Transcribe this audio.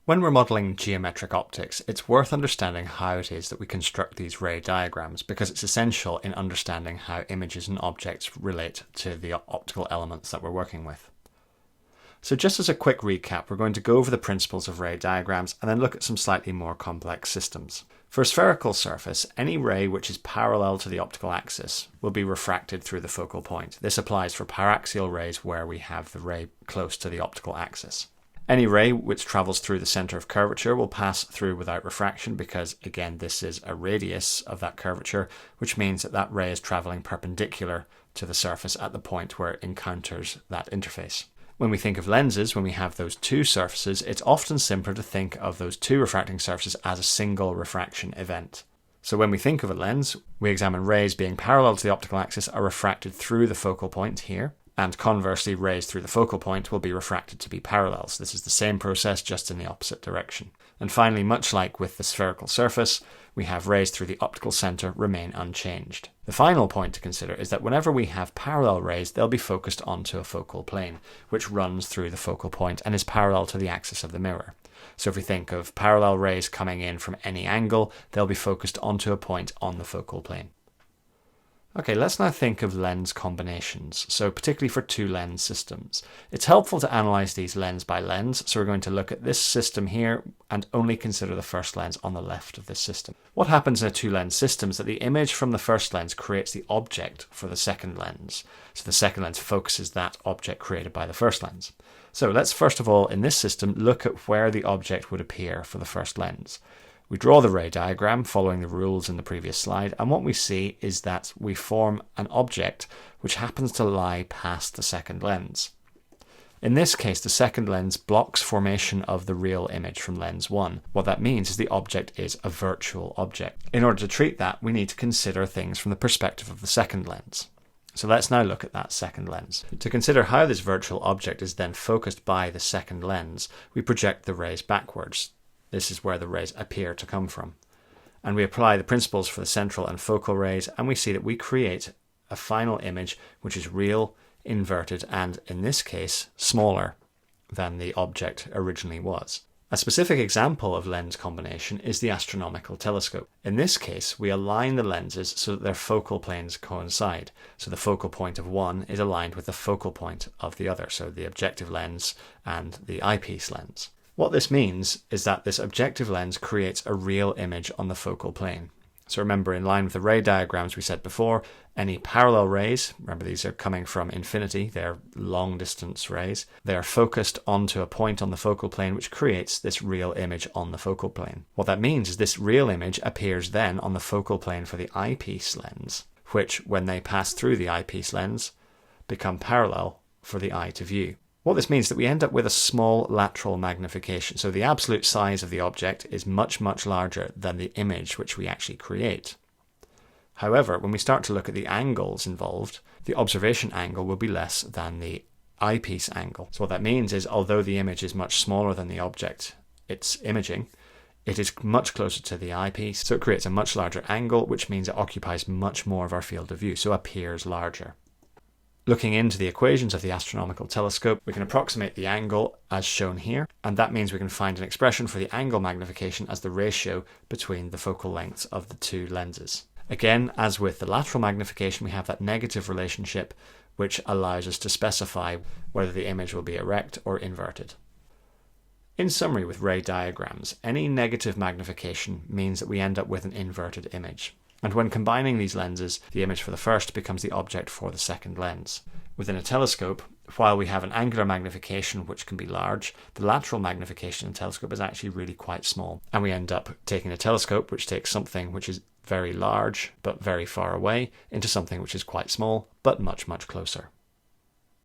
When we're modelling geometric optics, it's worth understanding how it is that we construct these ray diagrams, because it's essential in understanding how images and objects relate to the optical elements that we're working with. So just as a quick recap, we're going to go over the principles of ray diagrams and then look at some slightly more complex systems. For a spherical surface, any ray which is parallel to the optical axis will be refracted through the focal point. This applies for paraxial rays where we have the ray close to the optical axis. Any ray which travels through the centre of curvature will pass through without refraction because, again, this is a radius of that curvature, which means that that ray is travelling perpendicular to the surface at the point where it encounters that interface. When we think of lenses, when we have those two surfaces, it's often simpler to think of those two refracting surfaces as a single refraction event. So when we think of a lens, we examine rays being parallel to the optical axis are refracted through the focal point here, and conversely rays through the focal point will be refracted to be parallel. So this is the same process, just in the opposite direction. And finally, much like with the spherical surface, we have rays through the optical centre remain unchanged. The final point to consider is that whenever we have parallel rays, they'll be focused onto a focal plane, which runs through the focal point and is parallel to the axis of the mirror. So if we think of parallel rays coming in from any angle, they'll be focused onto a point on the focal plane. Okay, let's now think of lens combinations, so particularly for two lens systems. It's helpful to analyse these lens by lens, so we're going to look at this system here and only consider the first lens on the left of this system. What happens in a two lens system is that the image from the first lens creates the object for the second lens. So the second lens focuses that object created by the first lens. So let's first of all, in this system, look at where the object would appear for the first lens. We draw the ray diagram following the rules in the previous slide, and what we see is that we form an object which happens to lie past the second lens. In this case, the second lens blocks formation of the real image from lens 1. What that means is the object is a virtual object. In order to treat that, we need to consider things from the perspective of the second lens. So let's now look at that second lens. To consider how this virtual object is then focused by the second lens, we project the rays backwards. This is where the rays appear to come from. And we apply the principles for the central and focal rays, and we see that we create a final image which is real, inverted, and in this case, smaller than the object originally was. A specific example of lens combination is the astronomical telescope. In this case, we align the lenses so that their focal planes coincide. So the focal point of one is aligned with the focal point of the other, so the objective lens and the eyepiece lens. What this means is that this objective lens creates a real image on the focal plane. So remember, in line with the ray diagrams we said before, any parallel rays, remember these are coming from infinity, they're long distance rays, they are focused onto a point on the focal plane which creates this real image on the focal plane. What that means is this real image appears then on the focal plane for the eyepiece lens, which when they pass through the eyepiece lens become parallel for the eye to view. What this means is that we end up with a small lateral magnification. So the absolute size of the object is much, much larger than the image which we actually create. However, when we start to look at the angles involved, the observation angle will be less than the eyepiece angle. So what that means is, although the image is much smaller than the object it's imaging, it is much closer to the eyepiece, so it creates a much larger angle, which means it occupies much more of our field of view, so appears larger. Looking into the equations of the astronomical telescope, we can approximate the angle as shown here, and that means we can find an expression for the angle magnification as the ratio between the focal lengths of the two lenses. Again, as with the lateral magnification, we have that negative relationship which allows us to specify whether the image will be erect or inverted. In summary, with ray diagrams, any negative magnification means that we end up with an inverted image. And when combining these lenses, the image for the first becomes the object for the second lens. Within a telescope, while we have an angular magnification which can be large, the lateral magnification in a telescope is actually really quite small. And we end up taking a telescope which takes something which is very large but very far away into something which is quite small but much, much closer.